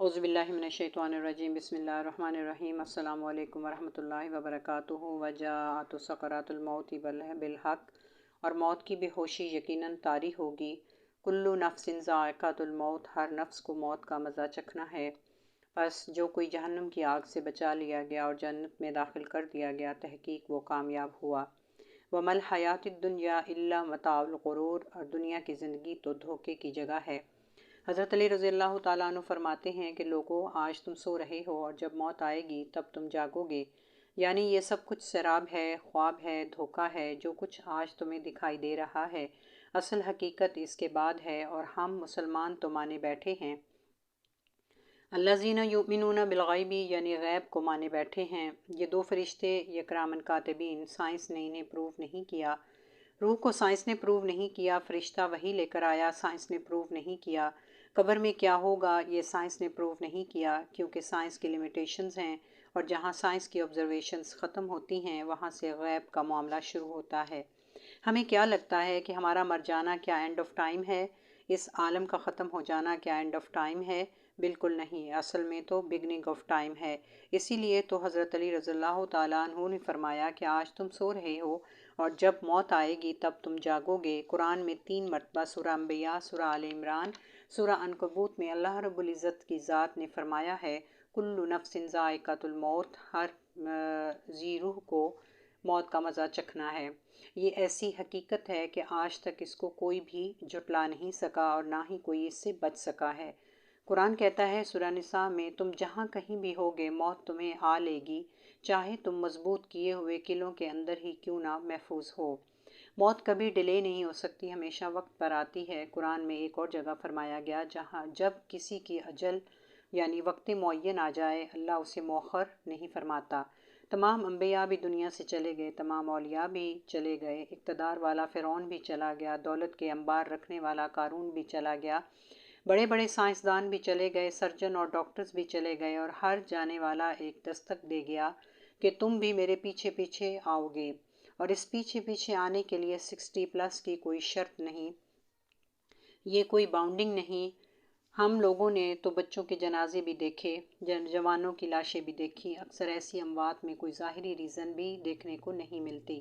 اعوذ باللہ من الشیطان الرجیم بسم اللہ الرحمن الرحیم السلام علیکم ورحمۃ اللہ وبرکاتہ وجاءت سکرات الموت بالحق، اور موت کی بے ہوشی یقیناً طاری ہوگی۔ کل نفس ذائقۃ الموت، ہر نفس کو موت کا مزہ چکھنا ہے۔ پس جو کوئی جہنم کی آگ سے بچا لیا گیا اور جنت میں داخل کر دیا گیا، تحقیق وہ کامیاب ہوا۔ وما الحیات الدنیا الا متاع الغرور، اور دنیا کی زندگی تو دھوکے کی جگہ ہے۔ حضرت علی رضی اللہ تعالیٰ عنہ فرماتے ہیں کہ لوگوں، آج تم سو رہے ہو اور جب موت آئے گی تب تم جاگو گے۔ یعنی یہ سب کچھ سراب ہے، خواب ہے، دھوکہ ہے۔ جو کچھ آج تمہیں دکھائی دے رہا ہے، اصل حقیقت اس کے بعد ہے، اور ہم مسلمان تو مانے بیٹھے ہیں۔ الذین یؤمنون بالغیب، یعنی غیب کو مانے بیٹھے ہیں۔ یہ دو فرشتے، یہ کرامن کاتبین، سائنس نے انہیں پروو نہیں کیا۔ روح کو سائنس نے پروو نہیں کیا، فرشتہ وحی لے کر آیا، سائنس نے پروو نہیں کیا۔ قبر میں کیا ہوگا، یہ سائنس نے پروو نہیں کیا، کیونکہ سائنس کی لیمیٹیشنز ہیں، اور جہاں سائنس کی آبزرویشنز ختم ہوتی ہیں وہاں سے غیب کا معاملہ شروع ہوتا ہے۔ ہمیں کیا لگتا ہے کہ ہمارا مر جانا کیا اینڈ آف ٹائم ہے؟ اس عالم کا ختم ہو جانا کیا اینڈ آف ٹائم ہے؟ بالکل نہیں، اصل میں تو بگننگ آف ٹائم ہے۔ اسی لیے تو حضرت علی رضی اللہ تعالیٰ عنہ نے فرمایا کہ آج تم سو رہے ہو اور جب موت آئے گی تب تم جاگو گے۔ قرآن میں 3 مرتبہ سورہ انبیاء، سورہ آل عمران، سورہ عنکبوت میں اللہ رب العزت کی ذات نے فرمایا ہے، کل نفس ذائقۃ الموت، ہر ذی روح کو موت کا مزہ چکھنا ہے۔ یہ ایسی حقیقت ہے کہ آج تک اس کو کوئی بھی جھٹلا نہیں سکا اور نہ ہی کوئی اس سے بچ سکا ہے۔ قرآن کہتا ہے سورہ نساء میں، تم جہاں کہیں بھی ہوگے موت تمہیں آ لے گی، چاہے تم مضبوط کیے ہوئے قلعوں کے اندر ہی کیوں نہ محفوظ ہو۔ موت کبھی ڈیلے نہیں ہو سکتی، ہمیشہ وقت پر آتی ہے۔ قرآن میں ایک اور جگہ فرمایا گیا، جب کسی کی اجل یعنی وقت معین آ جائے، اللہ اسے مؤخر نہیں فرماتا۔ تمام انبیاء بھی دنیا سے چلے گئے، تمام اولیاء بھی چلے گئے، اقتدار والا فرعون بھی چلا گیا، دولت کے انبار رکھنے والا قارون بھی چلا گیا، بڑے بڑے سائنسدان بھی چلے گئے، سرجن اور ڈاکٹرز بھی چلے گئے، اور ہر جانے والا ایک دستک دے گیا کہ تم بھی میرے پیچھے پیچھے آؤ گے۔ اور اس پیچھے پیچھے آنے کے لیے 60+ کی کوئی شرط نہیں، یہ کوئی باؤنڈنگ نہیں۔ ہم لوگوں نے تو بچوں کے جنازے بھی دیکھے، جوانوں کی لاشیں بھی دیکھی۔ اکثر ایسی اموات میں کوئی ظاہری ریزن بھی دیکھنے کو نہیں ملتی،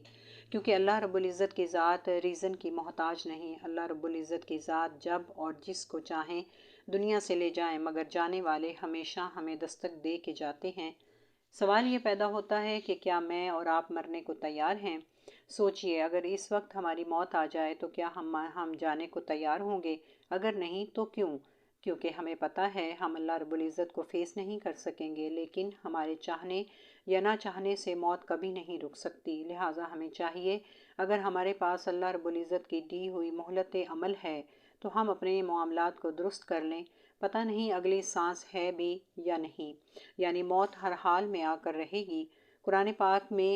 کیونکہ اللہ رب العزت کی ذات ریزن کی محتاج نہیں۔ اللہ رب العزت کی ذات جب اور جس کو چاہیں دنیا سے لے جائیں، مگر جانے والے ہمیشہ ہمیں دستک دے کے جاتے ہیں۔ سوال یہ پیدا ہوتا ہے کہ کیا میں اور آپ مرنے کو تیار ہیں؟ سوچئے، اگر اس وقت ہماری موت آ جائے تو کیا ہم جانے کو تیار ہوں گے؟ اگر نہیں تو کیوں؟ کیونکہ ہمیں پتہ ہے ہم اللہ رب العزت کو فیس نہیں کر سکیں گے، لیکن ہمارے چاہنے یا نہ چاہنے سے موت کبھی نہیں رک سکتی۔ لہٰذا ہمیں چاہیے، اگر ہمارے پاس اللہ رب العزت کی دی ہوئی مہلت عمل ہے تو ہم اپنے معاملات کو درست کر لیں۔ پتہ نہیں اگلی سانس ہے بھی یا نہیں، یعنی موت ہر حال میں آ کر رہے گی۔ قرآن پاک میں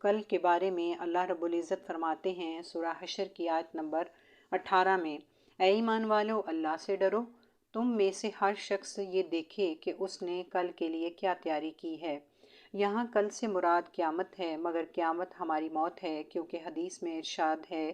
کل کے بارے میں اللہ رب العزت فرماتے ہیں سورہ حشر کی آیت نمبر 18 میں، اے ایمان والو، اللہ سے ڈرو، تم میں سے ہر شخص یہ دیکھے کہ اس نے کل کے لیے کیا تیاری کی ہے۔ یہاں کل سے مراد قیامت ہے، مگر قیامت ہماری موت ہے، کیونکہ حدیث میں ارشاد ہے،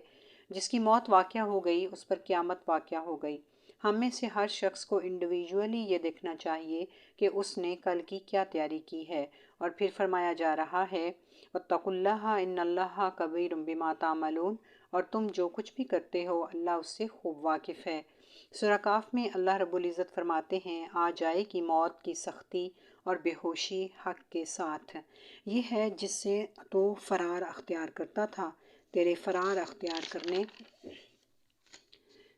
جس کی موت واقع ہو گئی اس پر قیامت واقع ہو گئی۔ ہم میں سے ہر شخص کو انڈیویجولی یہ دیکھنا چاہیے کہ اس نے کل کی کیا تیاری کی ہے۔ اور پھر فرمایا جا رہا ہے، واتقوا اللہ ان اللہ خبیر بما تعملون، اور تم جو کچھ بھی کرتے ہو اللہ اس سے خوب واقف ہے۔ سورہ کاف میں اللہ رب العزت فرماتے ہیں، آ جائے گی موت کی سختی اور بے ہوشی حق کے ساتھ۔ یہ ہے جس سے تو فرار اختیار کرتا تھا، تیرے فرار اختیار کرنے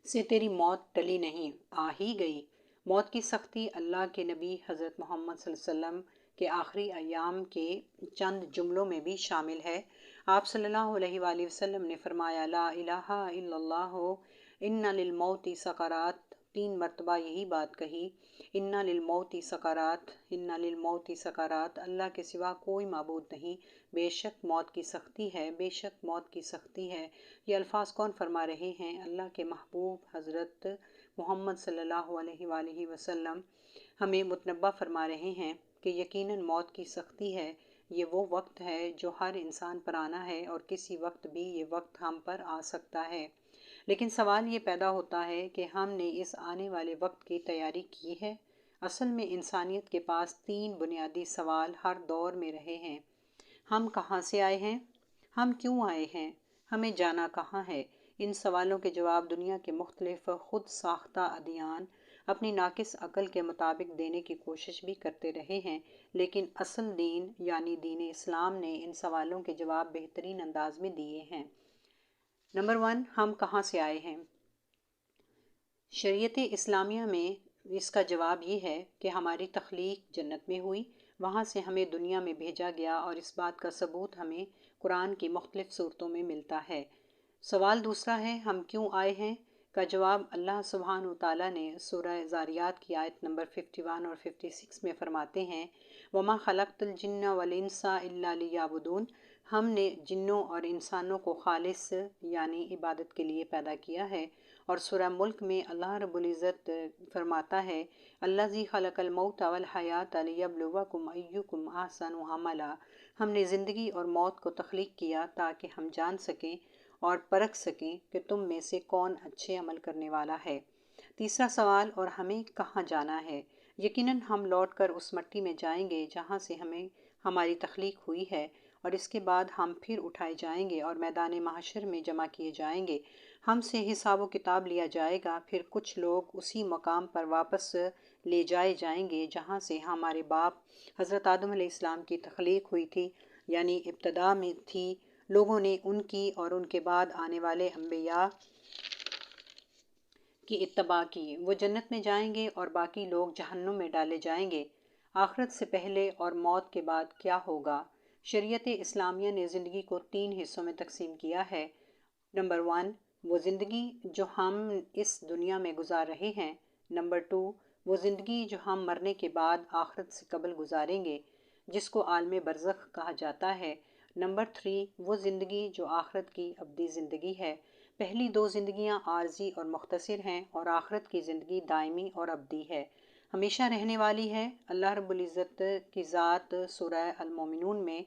سے تیری موت ٹلی نہیں، آ ہی گئی۔ موت کی سختی اللہ کے نبی حضرت محمد صلی اللہ علیہ وسلم کے آخری ایام کے چند جملوں میں بھی شامل ہے۔ آپ صلی اللہ علیہ وآلہ وسلم نے فرمایا، لا الہ الا اللہ ان للموت سکرات، 3 مرتبہ یہی بات کہی، ان للموت سکرات، ان للموت سکرات، اللہ کے سوا کوئی معبود نہیں، بے شک موت کی سختی ہے، بے شک موت کی سختی ہے۔ یہ الفاظ کون فرما رہے ہیں؟ اللہ کے محبوب حضرت محمد صلی اللہ علیہ وآلہ وسلم ہمیں متنبہ فرما رہے ہیں کہ یقیناً موت کی سختی ہے۔ یہ وہ وقت ہے جو ہر انسان پر آنا ہے، اور کسی وقت بھی یہ وقت ہم پر آ سکتا ہے۔ لیکن سوال یہ پیدا ہوتا ہے کہ ہم نے اس آنے والے وقت کی تیاری کی ہے؟ اصل میں انسانیت کے پاس 3 بنیادی سوال ہر دور میں رہے ہیں۔ ہم کہاں سے آئے ہیں؟ ہم کیوں آئے ہیں؟ ہمیں جانا کہاں ہے؟ ان سوالوں کے جواب دنیا کے مختلف خود ساختہ ادیان اپنی ناقص عقل کے مطابق دینے کی کوشش بھی کرتے رہے ہیں، لیکن اصل دین یعنی دین اسلام نے ان سوالوں کے جواب بہترین انداز میں دیے ہیں۔ نمبر 1، ہم کہاں سے آئے ہیں؟ شریعت اسلامیہ میں اس کا جواب یہ ہے کہ ہماری تخلیق جنت میں ہوئی، وہاں سے ہمیں دنیا میں بھیجا گیا، اور اس بات کا ثبوت ہمیں قرآن کی مختلف صورتوں میں ملتا ہے۔ سوال دوسرا ہے، ہم کیوں آئے ہیں؟ کا جواب اللہ سبحانہ وتعالیٰ نے سورہ ذاریات کی آیت نمبر 51 اور 56 میں فرماتے ہیں، وَمَا خَلَقْتُ الْجِنَّ وَالْإِنسَ إِلَّا لِيَعْبُدُونَ۔ ہم نے جنوں اور انسانوں کو خالص یعنی عبادت کے لیے پیدا کیا ہے۔ اور سورہ ملک میں اللہ رب العزت فرماتا ہے، الذی خلق الموت والحیات لیبلوکم ایکم احسن عملا۔ ہم نے زندگی اور موت کو تخلیق کیا تاکہ ہم جان سکیں اور پرکھ سکیں کہ تم میں سے کون اچھے عمل کرنے والا ہے۔ تیسرا سوال، اور ہمیں کہاں جانا ہے؟ یقیناً ہم لوٹ کر اس مٹی میں جائیں گے جہاں سے ہماری تخلیق ہوئی ہے، اور اس کے بعد ہم پھر اٹھائے جائیں گے اور میدان محشر میں جمع کیے جائیں گے۔ ہم سے حساب و کتاب لیا جائے گا، پھر کچھ لوگ اسی مقام پر واپس لے جائے جائیں گے جہاں سے ہمارے باپ حضرت آدم علیہ السلام کی تخلیق ہوئی تھی، یعنی ابتدا میں تھی۔ لوگوں نے ان کی اور ان کے بعد آنے والے انبیاء کی اتباع کی، وہ جنت میں جائیں گے اور باقی لوگ جہنم میں ڈالے جائیں گے۔ آخرت سے پہلے اور موت کے بعد کیا ہوگا؟ شریعت اسلامیہ نے زندگی کو 3 حصوں میں تقسیم کیا ہے۔ نمبر 1، وہ زندگی جو ہم اس دنیا میں گزار رہے ہیں۔ نمبر 2، وہ زندگی جو ہم مرنے کے بعد آخرت سے قبل گزاریں گے، جس کو عالم برزخ کہا جاتا ہے۔ نمبر 3، وہ زندگی جو آخرت کی ابدی زندگی ہے۔ پہلی 2 زندگیاں عارضی اور مختصر ہیں، اور آخرت کی زندگی دائمی اور ابدی ہے، ہمیشہ رہنے والی ہے۔ اللہ رب العزت کی ذات سورہ المومنون میں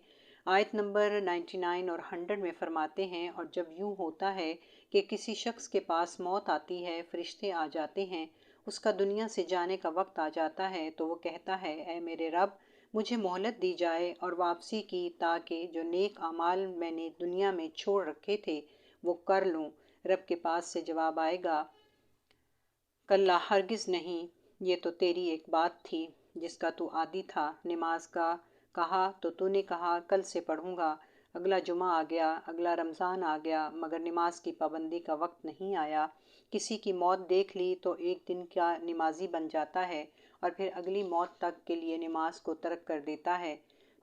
آیت نمبر 99 اور 100 میں فرماتے ہیں، اور جب یوں ہوتا ہے کہ کسی شخص کے پاس موت آتی ہے، فرشتے آ جاتے ہیں، اس کا دنیا سے جانے کا وقت آ جاتا ہے، تو وہ کہتا ہے، اے میرے رب، مجھے مہلت دی جائے اور واپسی کی، تاکہ جو نیک اعمال میں نے دنیا میں چھوڑ رکھے تھے وہ کر لوں۔ رب کے پاس سے جواب آئے گا، کلا ہرگز نہیں، یہ تو تیری ایک بات تھی جس کا تو عادی تھا۔ نماز کا کہا تو نے کہا کل سے پڑھوں گا، اگلا جمعہ آ گیا، اگلا رمضان آ گیا، مگر نماز کی پابندی کا وقت نہیں آیا۔ کسی کی موت دیکھ لی تو ایک دن کا نمازی بن جاتا ہے، اور پھر اگلی موت تک کے لیے نماز کو ترک کر دیتا ہے۔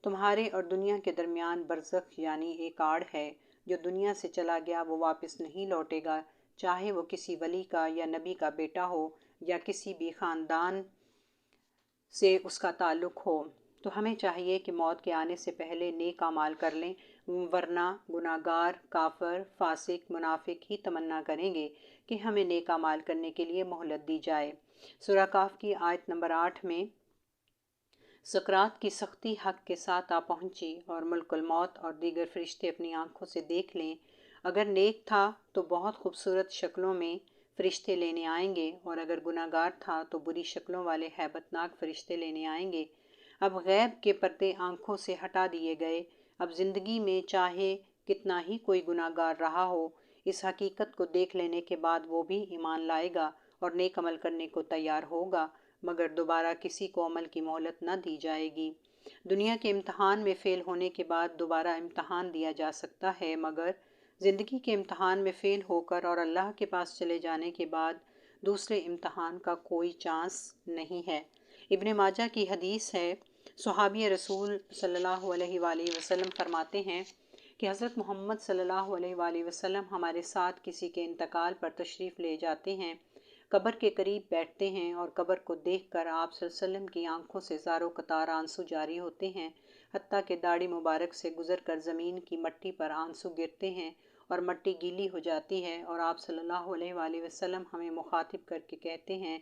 تمہارے اور دنیا کے درمیان برزخ یعنی ایک آڑ ہے، جو دنیا سے چلا گیا وہ واپس نہیں لوٹے گا، چاہے وہ کسی ولی کا یا نبی کا بیٹا ہو، یا کسی بھی خاندان سے اس کا تعلق ہو۔ تو ہمیں چاہیے کہ موت کے آنے سے پہلے نیک اعمال کر لیں، ورنہ گناہ گار، کافر، فاسق، منافق ہی تمنا کریں گے کہ ہمیں نیک اعمال کرنے کے لیے مہلت دی جائے۔ سورہ کہف کی آیت نمبر 8 میں سکرات کی سختی حق کے ساتھ آ پہنچی، اور ملک الموت اور دیگر فرشتے اپنی آنکھوں سے دیکھ لیں۔ اگر نیک تھا تو بہت خوبصورت شکلوں میں فرشتے لینے آئیں گے، اور اگر گناہ گار تھا تو بری شکلوں والے ہیبت ناک فرشتے لینے آئیں گے۔ اب غیب کے پردے آنکھوں سے ہٹا دیے گئے۔ اب زندگی میں چاہے کتنا ہی کوئی گناہ گار رہا ہو، اس حقیقت کو دیکھ لینے کے بعد وہ بھی ایمان لائے گا اور نیک عمل کرنے کو تیار ہوگا، مگر دوبارہ کسی کو عمل کی مہلت نہ دی جائے گی۔ دنیا کے امتحان میں فیل ہونے کے بعد دوبارہ امتحان دیا جا سکتا ہے، مگر زندگی کے امتحان میں فیل ہو کر اور اللہ کے پاس چلے جانے کے بعد دوسرے امتحان کا کوئی چانس نہیں ہے۔ ابن ماجہ کی حدیث ہے، صحابی رسول صلی اللہ علیہ وآلہ وسلم فرماتے ہیں کہ حضرت محمد صلی اللہ علیہ وآلہ وسلم ہمارے ساتھ کسی کے انتقال پر تشریف لے جاتے ہیں، قبر کے قریب بیٹھتے ہیں، اور قبر کو دیکھ کر آپ صلی اللہ علیہ وسلم کی آنکھوں سے زاروں قطار آنسو جاری ہوتے ہیں، حتیٰ کہ داڑھی مبارک سے گزر کر زمین کی مٹی پر آنسو گرتے ہیں اور مٹی گیلی ہو جاتی ہے، اور آپ صلی اللہ علیہ وآلہ وسلم ہمیں مخاطب کر کے کہتے ہیں،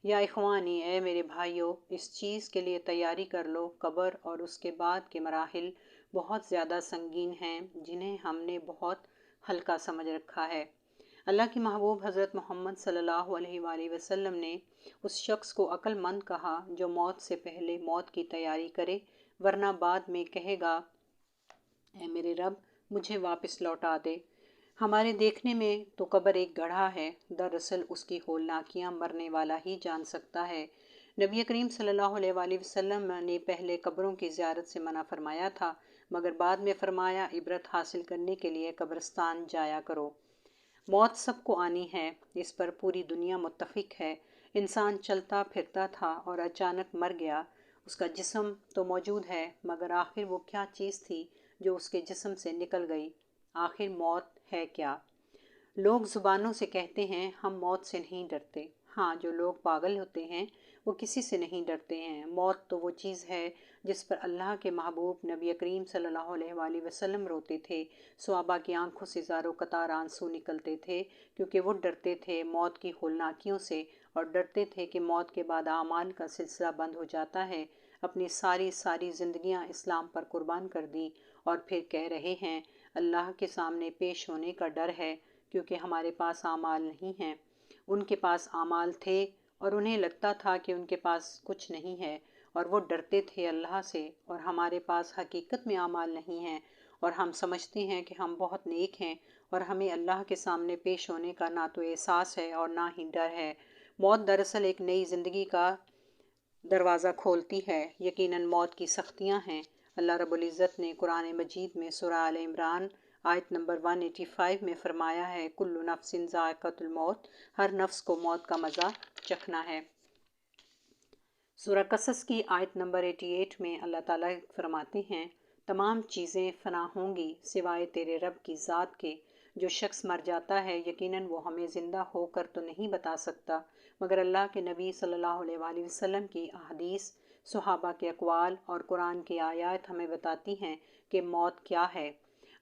یا اخوانی، اے میرے بھائیو، اس چیز کے لیے تیاری کر لو، قبر اور اس کے بعد کے مراحل بہت زیادہ سنگین ہیں جنہیں ہم نے بہت ہلکا سمجھ رکھا ہے۔ اللہ کے محبوب حضرت محمد صلی اللہ علیہ وآلہ وسلم نے اس شخص کو عقل مند کہا جو موت سے پہلے موت کی تیاری کرے، ورنہ بعد میں کہے گا اے میرے رب مجھے واپس لوٹا دے۔ ہمارے دیکھنے میں تو قبر ایک گڑھا ہے، دراصل اس کی ہولناکیاں مرنے والا ہی جان سکتا ہے۔ نبی کریم صلی اللہ علیہ وآلہ وسلم نے پہلے قبروں کی زیارت سے منع فرمایا تھا، مگر بعد میں فرمایا عبرت حاصل کرنے کے لیے قبرستان جایا کرو۔ موت سب کو آنی ہے، اس پر پوری دنیا متفق ہے۔ انسان چلتا پھرتا تھا اور اچانک مر گیا۔ اس کا جسم تو موجود ہے، مگر آخر وہ کیا چیز تھی جو اس کے جسم سے نکل گئی؟ آخر موت ہے کیا؟ لوگ زبانوں سے کہتے ہیں ہم موت سے نہیں ڈرتے۔ ہاں، جو لوگ پاگل ہوتے ہیں وہ کسی سے نہیں ڈرتے ہیں۔ موت تو وہ چیز ہے جس پر اللہ کے محبوب نبی کریم صلی اللہ علیہ وآلہ وسلم روتے تھے۔ صحابہ کی آنکھوں سے زاروں قطار آنسو نکلتے تھے، کیونکہ وہ ڈرتے تھے موت کی ہولناکیوں سے، اور ڈرتے تھے کہ موت کے بعد اعمال کا سلسلہ بند ہو جاتا ہے۔ اپنی ساری زندگیاں اسلام پر قربان کر دیں، اور پھر کہہ رہے ہیں اللہ کے سامنے پیش ہونے کا ڈر ہے، کیونکہ ہمارے پاس اعمال نہیں ہیں۔ ان کے پاس اعمال تھے اور انہیں لگتا تھا کہ ان کے پاس کچھ نہیں ہے، اور وہ ڈرتے تھے اللہ سے، اور ہمارے پاس حقیقت میں اعمال نہیں ہیں، اور ہم سمجھتے ہیں کہ ہم بہت نیک ہیں، اور ہمیں اللہ کے سامنے پیش ہونے کا نہ تو احساس ہے اور نہ ہی ڈر ہے۔ موت دراصل ایک نئی زندگی کا دروازہ کھولتی ہے۔ یقیناً موت کی سختیاں ہیں۔ اللہ رب العزت نے قرآن مجید میں سورہ آل عمران آیت نمبر 185 میں فرمایا ہے کل نفس ذائقۃ الموت، ہر نفس کو موت کا مزہ چکھنا ہے۔ سورہ قصص کی آیت نمبر 88 میں اللہ تعالیٰ فرماتے ہیں تمام چیزیں فنا ہوں گی سوائے تیرے رب کی ذات کے۔ جو شخص مر جاتا ہے یقیناً وہ ہمیں زندہ ہو کر تو نہیں بتا سکتا، مگر اللہ کے نبی صلی اللہ علیہ وآلہ وسلم کی احادیث، صحابہ کے اقوال اور قرآن کی آیات ہمیں بتاتی ہیں کہ موت کیا ہے۔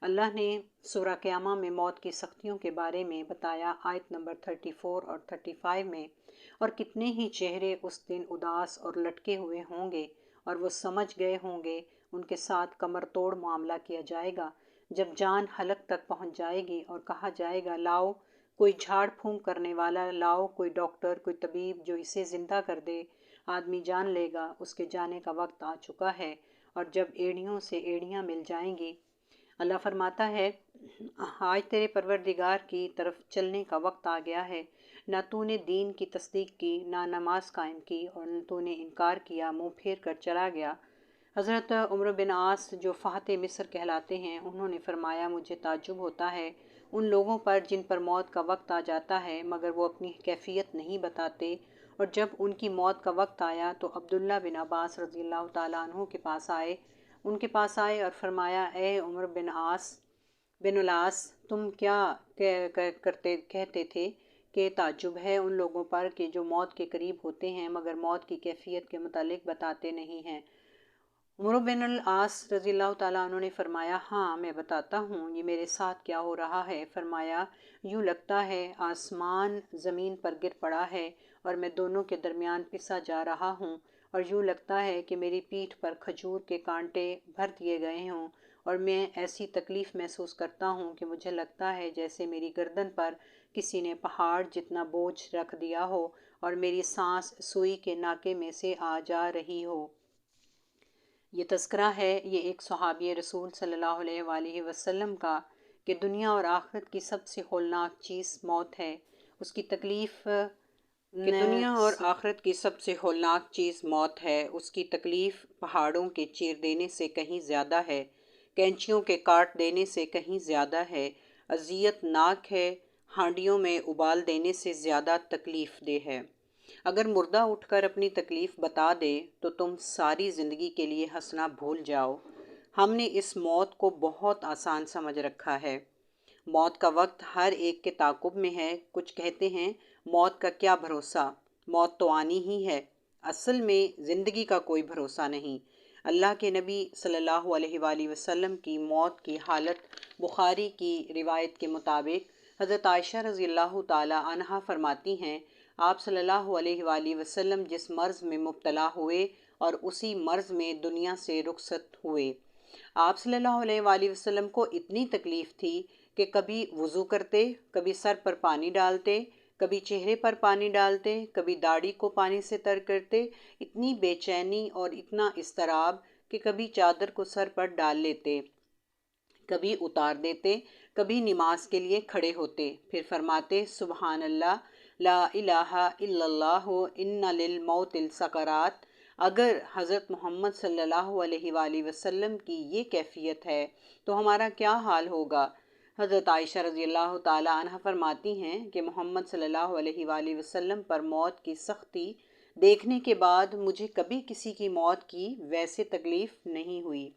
اللہ نے سورہ قیامہ میں موت کی سختیوں کے بارے میں بتایا آیت نمبر 34 اور 35 میں، اور کتنے ہی چہرے اس دن اداس اور لٹکے ہوئے ہوں گے، اور وہ سمجھ گئے ہوں گے ان کے ساتھ کمر توڑ معاملہ کیا جائے گا۔ جب جان حلق تک پہنچ جائے گی اور کہا جائے گا لاؤ کوئی جھاڑ پھونک کرنے والا، لاؤ کوئی ڈاکٹر، کوئی طبیب جو اسے زندہ کر دے، آدمی جان لے گا اس کے جانے کا وقت آ چکا ہے۔ اور جب ایڑیوں سے ایڑیاں مل جائیں گی، اللہ فرماتا ہے آج تیرے پروردگار کی طرف چلنے کا وقت آ گیا ہے، نہ تو نے دین کی تصدیق کی، نہ نماز قائم کی، اور نہ تو نے انکار کیا، منہ پھیر کر چلا گیا۔ حضرت عمر بن عاص جو فاتح مصر کہلاتے ہیں، انہوں نے فرمایا مجھے تعجب ہوتا ہے ان لوگوں پر جن پر موت کا وقت آ جاتا ہے مگر وہ اپنی کیفیت نہیں بتاتے، اور جب ان کی موت کا وقت آیا تو عبداللہ بن عباس رضی اللہ تعالیٰ عنہ کے پاس آئے، اور فرمایا اے عمر بن العاص تم کیا کہتے تھے کہ تعجب ہے ان لوگوں پر کہ جو موت کے قریب ہوتے ہیں مگر موت کی کیفیت کے متعلق بتاتے نہیں ہیں۔ عمر بن العاص رضی اللہ تعالیٰ عنہ نے فرمایا ہاں میں بتاتا ہوں، یہ میرے ساتھ کیا ہو رہا ہے۔ فرمایا یوں لگتا ہے آسمان زمین پر گر پڑا ہے اور میں دونوں کے درمیان پسا جا رہا ہوں، اور یوں لگتا ہے کہ میری پیٹھ پر کھجور کے کانٹے بھر دیے گئے ہوں، اور میں ایسی تکلیف محسوس کرتا ہوں کہ مجھے لگتا ہے جیسے میری گردن پر کسی نے پہاڑ جتنا بوجھ رکھ دیا ہو اور میری سانس سوئی کے ناکے میں سے آ جا رہی ہو۔ یہ تذکرہ ہے یہ ایک صحابی رسول صلی اللہ علیہ وآلہ وسلم کا کہ دنیا اور آخرت کی سب سے ہولناک چیز موت ہے۔ اس کی تکلیف اس کی تکلیف پہاڑوں کے چیر دینے سے کہیں زیادہ ہے، کینچیوں کے کاٹ دینے سے کہیں زیادہ ہے، اذیت ناک ہے، ہانڈیوں میں ابال دینے سے زیادہ تکلیف دہ ہے۔ اگر مردہ اٹھ کر اپنی تکلیف بتا دے تو تم ساری زندگی کے لیے ہنسنا بھول جاؤ۔ ہم نے اس موت کو بہت آسان سمجھ رکھا ہے۔ موت کا وقت ہر ایک کے تعاقب میں ہے۔ کچھ کہتے ہیں موت کا کیا بھروسہ، موت تو آنی ہی ہے۔ اصل میں زندگی کا کوئی بھروسہ نہیں۔ اللہ کے نبی صلی اللہ علیہ وآلہ وسلم کی موت کی حالت بخاری کی روایت کے مطابق حضرت عائشہ رضی اللہ تعالیٰ عنہا فرماتی ہیں آپ صلی اللہ علیہ وآلہ وسلم جس مرض میں مبتلا ہوئے اور اسی مرض میں دنیا سے رخصت ہوئے، آپ صلی اللہ علیہ وآلہ وسلم کو اتنی تکلیف تھی کہ کبھی وضو کرتے، کبھی سر پر پانی ڈالتے، کبھی چہرے پر پانی ڈالتے، کبھی داڑھی کو پانی سے تر کرتے، اتنی بے چینی اور اتنا اضطراب کہ کبھی چادر کو سر پر ڈال لیتے، کبھی اتار دیتے، کبھی نماز کے لیے کھڑے ہوتے، پھر فرماتے سبحان اللہ، لا الہ الا اللہ، ان للموت السکرات۔ اگر حضرت محمد صلی اللہ علیہ وآلہ وسلم کی یہ کیفیت ہے تو ہمارا کیا حال ہوگا؟ حضرت عائشہ رضی اللہ تعالیٰ عنہ فرماتی ہیں کہ محمد صلی اللہ علیہ وآلہ وسلم پر موت کی سختی دیکھنے کے بعد مجھے کبھی کسی کی موت کی ویسے تکلیف نہیں ہوئی۔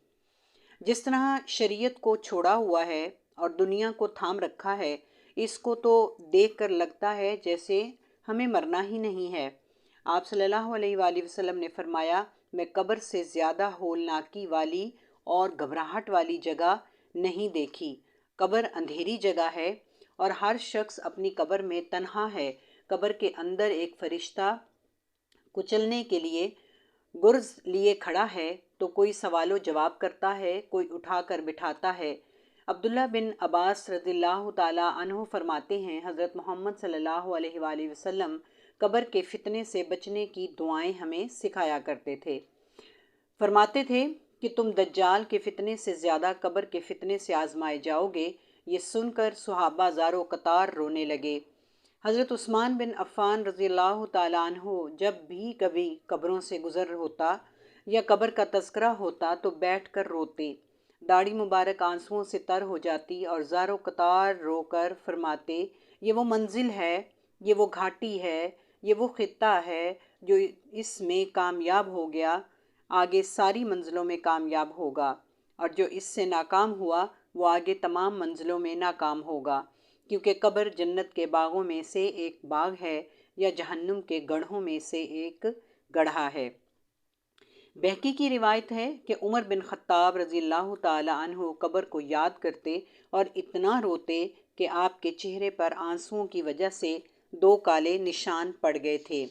جس طرح شریعت کو چھوڑا ہوا ہے اور دنیا کو تھام رکھا ہے، اس کو تو دیکھ کر لگتا ہے جیسے ہمیں مرنا ہی نہیں ہے۔ آپ صلی اللہ علیہ وآلہ وسلم نے فرمایا، میں قبر سے زیادہ ہولناکی والی اور گھبراہٹ والی جگہ نہیں دیکھی۔ قبر اندھیری جگہ ہے اور ہر شخص اپنی قبر میں تنہا ہے۔ قبر کے اندر ایک فرشتہ کچلنے کے لیے گرز لیے کھڑا ہے، تو کوئی سوال و جواب کرتا ہے، کوئی اٹھا کر بٹھاتا ہے۔ عبداللہ بن عباس رضی اللہ تعالیٰ عنہ فرماتے ہیں، حضرت محمد صلی اللہ علیہ وآلہ وسلم قبر کے فتنے سے بچنے کی دعائیں ہمیں سکھایا کرتے تھے۔ فرماتے تھے کہ تم دجال کے فتنے سے زیادہ قبر کے فتنے سے آزمائے جاؤ گے۔ یہ سن کر صحابہ زارو قطار رونے لگے۔ حضرت عثمان بن عفان رضی اللہ تعالیٰ عنہ جب بھی کبھی قبروں سے گزر ہوتا یا قبر کا تذکرہ ہوتا تو بیٹھ کر روتے، داڑھی مبارک آنسوؤں سے تر ہو جاتی اور زارو قطار رو کر فرماتے، یہ وہ منزل ہے، یہ وہ گھاٹی ہے، یہ وہ خطہ ہے جو اس میں کامیاب ہو گیا، آگے ساری منزلوں میں کامیاب ہوگا، اور جو اس سے ناکام ہوا وہ آگے تمام منزلوں میں ناکام ہوگا، کیونکہ قبر جنت کے باغوں میں سے ایک باغ ہے یا جہنم کے گڑھوں میں سے ایک گڑھا ہے۔ بہقی کی روایت ہے کہ عمر بن خطاب رضی اللہ تعالیٰ عنہ قبر کو یاد کرتے اور اتنا روتے کہ آپ کے چہرے پر آنسوؤں کی وجہ سے 2 کالے نشان پڑ گئے تھے۔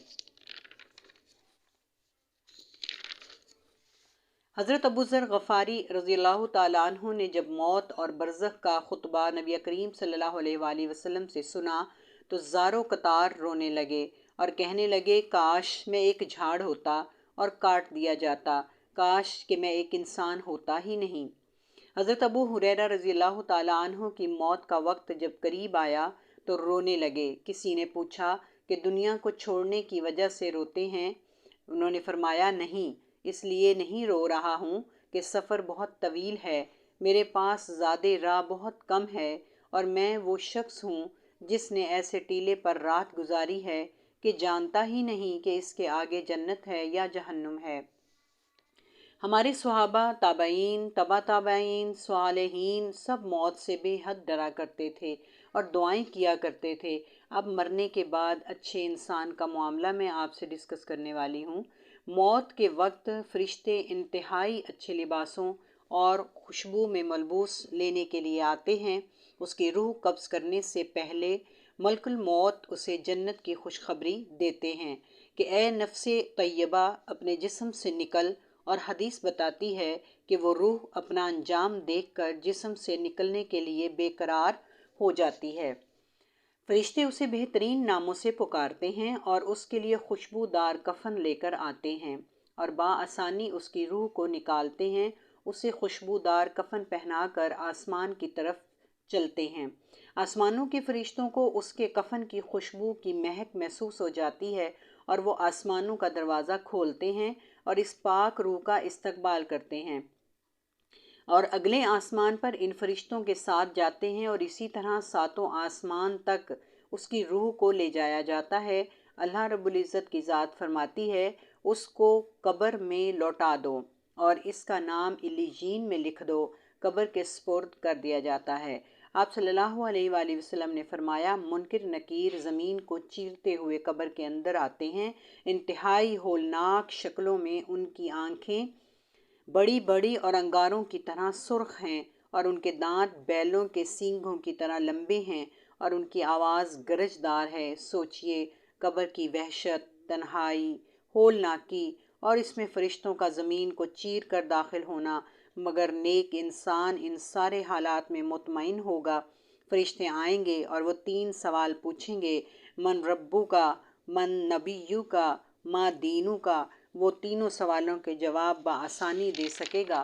حضرت ابو ذر غفاری رضی اللہ تعالیٰ عنہ نے جب موت اور برزخ کا خطبہ نبی کریم صلی اللہ علیہ وآلہ وسلم سے سنا تو زارو قطار رونے لگے اور کہنے لگے، کاش میں ایک جھاڑ ہوتا اور کاٹ دیا جاتا، کاش کہ میں ایک انسان ہوتا ہی نہیں۔ حضرت ابو ہریرہ رضی اللہ تعالیٰ عنہ کی موت کا وقت جب قریب آیا تو رونے لگے۔ کسی نے پوچھا کہ دنیا کو چھوڑنے کی وجہ سے روتے ہیں؟ انہوں نے فرمایا، نہیں، اس لیے نہیں رو رہا ہوں کہ سفر بہت طویل ہے، میرے پاس زادِ راہ بہت کم ہے، اور میں وہ شخص ہوں جس نے ایسے ٹیلے پر رات گزاری ہے کہ جانتا ہی نہیں کہ اس کے آگے جنت ہے یا جہنم ہے۔ ہمارے صحابہ، تابعین، تبع تابعین، صالحین سب موت سے بے حد ڈرا کرتے تھے اور دعائیں کیا کرتے تھے۔ اب مرنے کے بعد اچھے انسان کا معاملہ میں آپ سے ڈسکس کرنے والی ہوں۔ موت کے وقت فرشتے انتہائی اچھے لباسوں اور خوشبو میں ملبوس لینے کے لیے آتے ہیں۔ اس کی روح قبض کرنے سے پہلے ملک الموت اسے جنت کی خوشخبری دیتے ہیں کہ اے نفس طیبہ، اپنے جسم سے نکل، اور حدیث بتاتی ہے کہ وہ روح اپنا انجام دیکھ کر جسم سے نکلنے کے لیے بے قرار ہو جاتی ہے۔ فرشتے اسے بہترین ناموں سے پکارتے ہیں اور اس کے لیے خوشبودار کفن لے کر آتے ہیں اور بآسانی اس کی روح کو نکالتے ہیں، اسے خوشبودار کفن پہنا کر آسمان کی طرف چلتے ہیں۔ آسمانوں کے فرشتوں کو اس کے کفن کی خوشبو کی مہک محسوس ہو جاتی ہے اور وہ آسمانوں کا دروازہ کھولتے ہیں اور اس پاک روح کا استقبال کرتے ہیں اور اگلے آسمان پر ان فرشتوں کے ساتھ جاتے ہیں، اور اسی طرح 7 آسمان تک اس کی روح کو لے جایا جاتا ہے۔ اللہ رب العزت کی ذات فرماتی ہے، اس کو قبر میں لوٹا دو اور اس کا نام علیجین میں لکھ دو، قبر کے سپرد کر دیا جاتا ہے۔ آپ صلی اللہ علیہ وآلہ وسلم نے فرمایا، منکر نکیر زمین کو چیرتے ہوئے قبر کے اندر آتے ہیں، انتہائی ہولناک شکلوں میں، ان کی آنکھیں بڑی بڑی اور انگاروں کی طرح سرخ ہیں اور ان کے دانت بیلوں کے سینگوں کی طرح لمبے ہیں اور ان کی آواز گرجدار ہے۔ سوچئے قبر کی وحشت، تنہائی، ہولناکی، اور اس میں فرشتوں کا زمین کو چیر کر داخل ہونا، مگر نیک انسان ان سارے حالات میں مطمئن ہوگا۔ فرشتے آئیں گے اور وہ 3 سوال پوچھیں گے، من ربو کا، من نبیو کا، ما دینو کا۔ وہ تینوں سوالوں کے جواب بآسانی دے سکے گا۔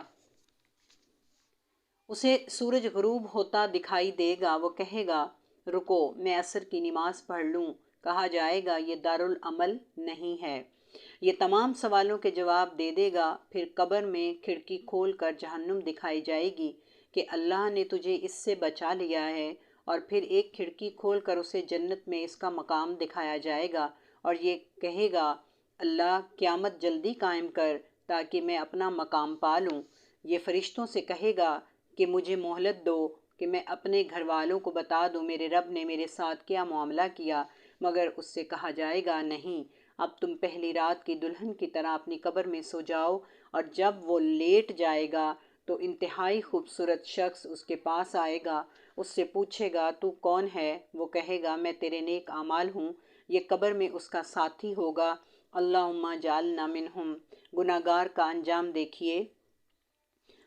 اسے سورج غروب ہوتا دکھائی دے گا، وہ کہے گا رکو میں عصر کی نماز پڑھ لوں۔ کہا جائے گا یہ دارالعمل نہیں ہے۔ یہ تمام سوالوں کے جواب دے دے گا، پھر قبر میں کھڑکی کھول کر جہنم دکھائی جائے گی کہ اللہ نے تجھے اس سے بچا لیا ہے، اور پھر ایک کھڑکی کھول کر اسے جنت میں اس کا مقام دکھایا جائے گا، اور یہ کہے گا اللہ قیامت جلدی قائم کر تاکہ میں اپنا مقام پا لوں۔ یہ فرشتوں سے کہے گا کہ مجھے مہلت دو کہ میں اپنے گھر والوں کو بتا دوں میرے رب نے میرے ساتھ کیا معاملہ کیا، مگر اس سے کہا جائے گا نہیں، اب تم پہلی رات کی دلہن کی طرح اپنی قبر میں سو جاؤ۔ اور جب وہ لیٹ جائے گا تو انتہائی خوبصورت شخص اس کے پاس آئے گا، اس سے پوچھے گا تو کون ہے؟ وہ کہے گا میں تیرے نیک اعمال ہوں۔ یہ قبر میں اس کا ساتھی ہوگا۔ اللہم جعلنا منہم۔ گناہگار کا انجام دیکھیے۔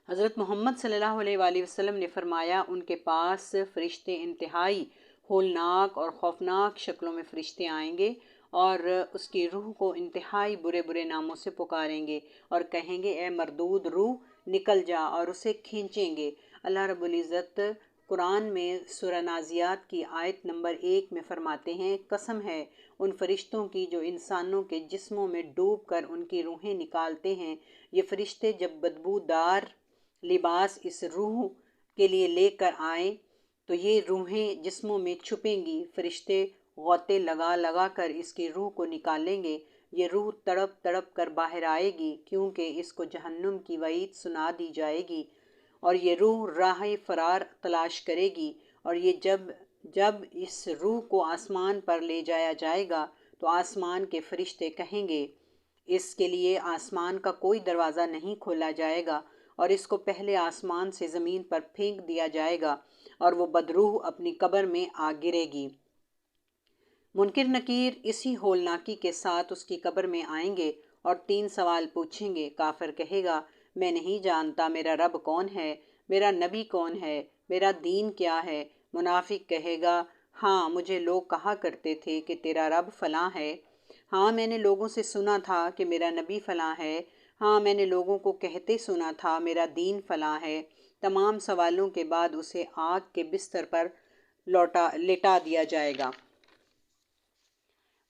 حضرت محمد صلی اللہ علیہ وآلہ وسلم نے فرمایا ان کے پاس فرشتے انتہائی ہولناک اور خوفناک شکلوں میں فرشتے آئیں گے اور اس کی روح کو انتہائی برے برے ناموں سے پکاریں گے اور کہیں گے اے مردود روح نکل جا، اور اسے کھینچیں گے۔ اللہ رب العزت قرآن میں سورہ نازیات کی آیت نمبر 1 میں فرماتے ہیں قسم ہے ان فرشتوں کی جو انسانوں کے جسموں میں ڈوب کر ان کی روحیں نکالتے ہیں۔ یہ فرشتے جب بدبودار لباس اس روح کے لیے لے کر آئیں تو یہ روحیں جسموں میں چھپیں گی۔ فرشتے غوطے لگا لگا کر اس کی روح کو نکالیں گے۔ یہ روح تڑپ تڑپ کر باہر آئے گی کیونکہ اس کو جہنم کی وعید سنا دی جائے گی، اور یہ روح راہ فرار تلاش کرے گی، اور یہ جب اس روح کو آسمان پر لے جایا جائے گا تو آسمان کے فرشتے کہیں گے اس کے لیے آسمان کا کوئی دروازہ نہیں کھولا جائے گا، اور اس کو پہلے آسمان سے زمین پر پھینک دیا جائے گا اور وہ بدروح اپنی قبر میں آ گرے گی۔ منکر نکیر اسی ہولناکی کے ساتھ اس کی قبر میں آئیں گے اور 3 سوال پوچھیں گے۔ کافر کہے گا میں نہیں جانتا میرا رب کون ہے، میرا نبی کون ہے، میرا دین کیا ہے۔ منافق کہے گا ہاں مجھے لوگ کہا کرتے تھے کہ تیرا رب فلاں ہے، ہاں میں نے لوگوں سے سنا تھا کہ میرا نبی فلاں ہے، ہاں میں نے لوگوں کو کہتے سنا تھا میرا دین فلاں ہے۔ تمام سوالوں کے بعد اسے آگ کے بستر پر لٹا دیا جائے گا۔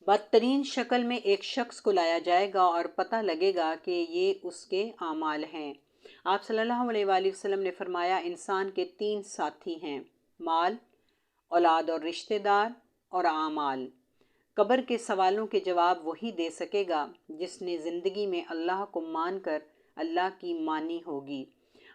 بدترین شکل میں ایک شخص کو لایا جائے گا اور پتہ لگے گا کہ یہ اس کے اعمال ہیں۔ آپ صلی اللہ علیہ وآلہ وسلم نے فرمایا انسان کے 3 ساتھی ہیں، مال، اولاد اور رشتہ دار، اور اعمال۔ قبر کے سوالوں کے جواب وہی دے سکے گا جس نے زندگی میں اللہ کو مان کر اللہ کی مانی ہوگی،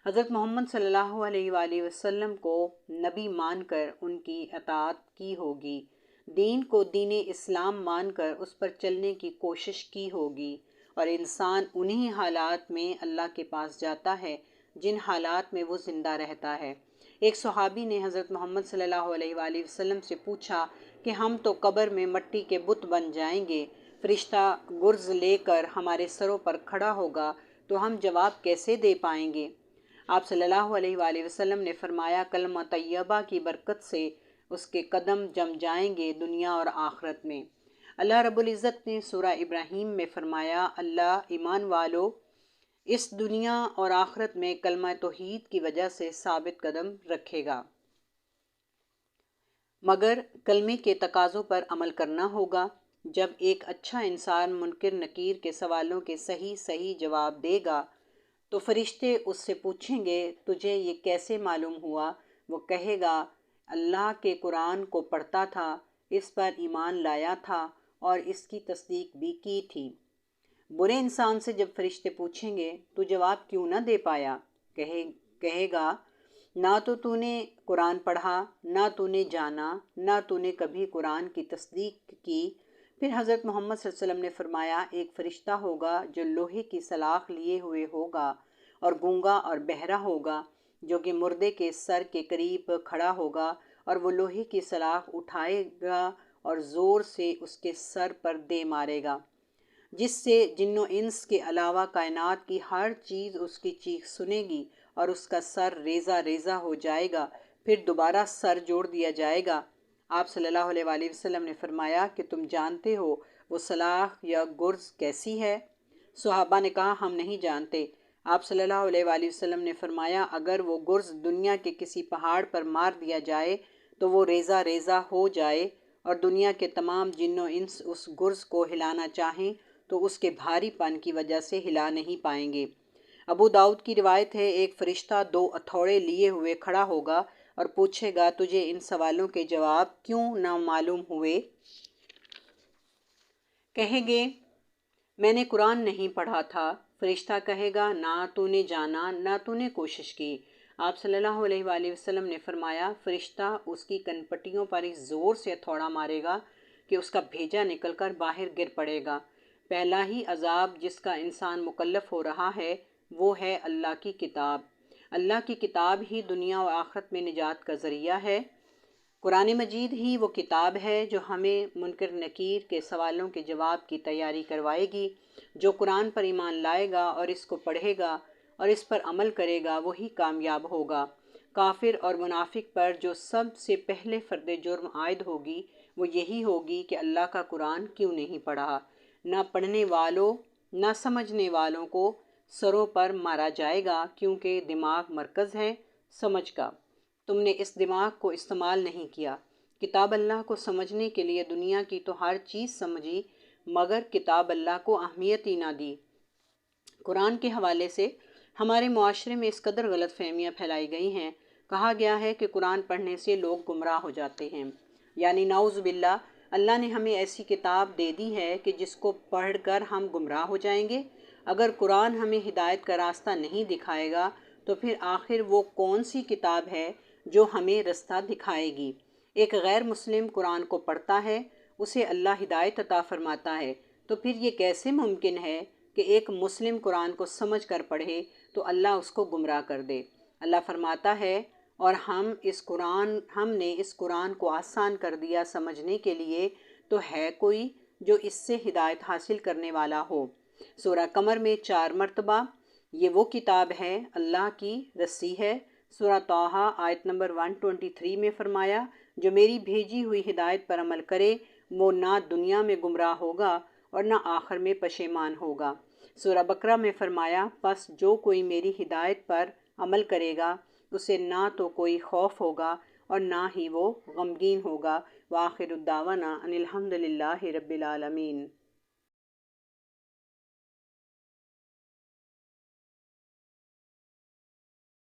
حضرت محمد صلی اللہ علیہ وآلہ وسلم کو نبی مان کر ان کی اطاعت کی ہوگی، دین کو دین اسلام مان کر اس پر چلنے کی کوشش کی ہوگی، اور انسان انہی حالات میں اللہ کے پاس جاتا ہے جن حالات میں وہ زندہ رہتا ہے۔ ایک صحابی نے حضرت محمد صلی اللہ علیہ وآلہ وسلم سے پوچھا کہ ہم تو قبر میں مٹی کے بت بن جائیں گے، فرشتہ گرز لے کر ہمارے سروں پر کھڑا ہوگا تو ہم جواب کیسے دے پائیں گے؟ آپ صلی اللہ علیہ وآلہ وسلم نے فرمایا کلمہ طیبہ کی برکت سے اس کے قدم جم جائیں گے دنیا اور آخرت میں۔ اللہ رب العزت نے سورہ ابراہیم میں فرمایا اللہ ایمان والو اس دنیا اور آخرت میں کلمہ توحید کی وجہ سے ثابت قدم رکھے گا، مگر کلمے کے تقاضوں پر عمل کرنا ہوگا۔ جب ایک اچھا انسان منکر نکیر کے سوالوں کے صحیح صحیح جواب دے گا تو فرشتے اس سے پوچھیں گے تجھے یہ کیسے معلوم ہوا؟ وہ کہے گا اللہ کے قرآن کو پڑھتا تھا، اس پر ایمان لایا تھا اور اس کی تصدیق بھی کی تھی۔ برے انسان سے جب فرشتے پوچھیں گے تو جواب کیوں نہ دے پایا؟ کہے گا نہ تو نے قرآن پڑھا، نہ تو نے جانا، نہ تو نے کبھی قرآن کی تصدیق کی۔ پھر حضرت محمد صلی اللہ علیہ وسلم نے فرمایا ایک فرشتہ ہوگا جو لوہے کی سلاخ لیے ہوئے ہوگا اور گونگا اور بہرا ہوگا، جو کہ مردے کے سر کے قریب کھڑا ہوگا، اور وہ لوہے کی سلاخ اٹھائے گا اور زور سے اس کے سر پر دے مارے گا، جس سے جن و انس کے علاوہ کائنات کی ہر چیز اس کی چیخ سنے گی اور اس کا سر ریزہ ریزہ ہو جائے گا۔ پھر دوبارہ سر جوڑ دیا جائے گا۔ آپ صلی اللہ علیہ وآلہ وسلم نے فرمایا کہ تم جانتے ہو وہ سلاخ یا گرز کیسی ہے؟ صحابہ نے کہا ہم نہیں جانتے۔ آپ صلی اللہ علیہ وآلہ وسلم نے فرمایا اگر وہ گرز دنیا کے کسی پہاڑ پر مار دیا جائے تو وہ ریزہ ریزہ ہو جائے اور دنیا کے تمام جن و انس اس گرز کو ہلانا چاہیں تو اس کے بھاری پن کی وجہ سے ہلا نہیں پائیں گے۔ ابو داؤد کی روایت ہے ایک فرشتہ 2 ہتھوڑے لیے ہوئے کھڑا ہوگا اور پوچھے گا تجھے ان سوالوں کے جواب کیوں نہ معلوم ہوئے؟ کہیں گے میں نے قرآن نہیں پڑھا تھا۔ فرشتہ کہے گا نہ تو نے جانا نہ تو نے کوشش کی۔ آپ صلی اللہ علیہ وآلہ وسلم نے فرمایا فرشتہ اس کی کنپٹیوں پر اس زور سے ہتھوڑا مارے گا کہ اس کا بھیجا نکل کر باہر گر پڑے گا۔ پہلا ہی عذاب جس کا انسان مکلف ہو رہا ہے وہ ہے اللہ کی کتاب۔ اللہ کی کتاب ہی دنیا و آخرت میں نجات کا ذریعہ ہے۔ قرآن مجید ہی وہ کتاب ہے جو ہمیں منکر نکیر کے سوالوں کے جواب کی تیاری کروائے گی۔ جو قرآن پر ایمان لائے گا اور اس کو پڑھے گا اور اس پر عمل کرے گا وہی کامیاب ہوگا۔ کافر اور منافق پر جو سب سے پہلے فرد جرم عائد ہوگی وہ یہی ہوگی کہ اللہ کا قرآن کیوں نہیں پڑھا۔ نہ پڑھنے والوں نہ سمجھنے والوں کو سروں پر مارا جائے گا کیونکہ دماغ مرکز ہے سمجھ کا۔ تم نے اس دماغ کو استعمال نہیں کیا۔ کتاب اللہ کو سمجھنے کے لیے دنیا کی تو ہر چیز سمجھی مگر کتاب اللہ کو اہمیت ہی نہ دی۔ قرآن کے حوالے سے ہمارے معاشرے میں اس قدر غلط فہمیاں پھیلائی گئی ہیں۔ کہا گیا ہے کہ قرآن پڑھنے سے لوگ گمراہ ہو جاتے ہیں، یعنی نعوذ باللہ اللہ نے ہمیں ایسی کتاب دے دی ہے کہ جس کو پڑھ کر ہم گمراہ ہو جائیں گے۔ اگر قرآن ہمیں ہدایت کا راستہ نہیں دکھائے گا تو پھر آخر وہ کون سی کتاب ہے جو ہمیں رستہ دکھائے گی؟ ایک غیر مسلم قرآن کو پڑھتا ہے، اسے اللہ ہدایت عطا فرماتا ہے، تو پھر یہ کیسے ممکن ہے کہ ایک مسلم قرآن کو سمجھ کر پڑھے تو اللہ اس کو گمراہ کر دے؟ اللہ فرماتا ہے اور ہم نے اس قرآن کو آسان کر دیا سمجھنے کے لیے، تو ہے کوئی جو اس سے ہدایت حاصل کرنے والا ہو؟ سورہ قمر میں 4 مرتبہ یہ وہ کتاب ہے اللہ کی رسی ہے۔ سورہ طٰہٰ آیت نمبر 123 میں فرمایا جو میری بھیجی ہوئی ہدایت پر عمل کرے وہ نہ دنیا میں گمراہ ہوگا اور نہ آخر میں پشیمان ہوگا۔ سورہ بقرہ میں فرمایا پس جو کوئی میری ہدایت پر عمل کرے گا اسے نہ تو کوئی خوف ہوگا اور نہ ہی وہ غمگین ہوگا۔ وآخر الدعوانا ان الحمد للہ رب العالمین۔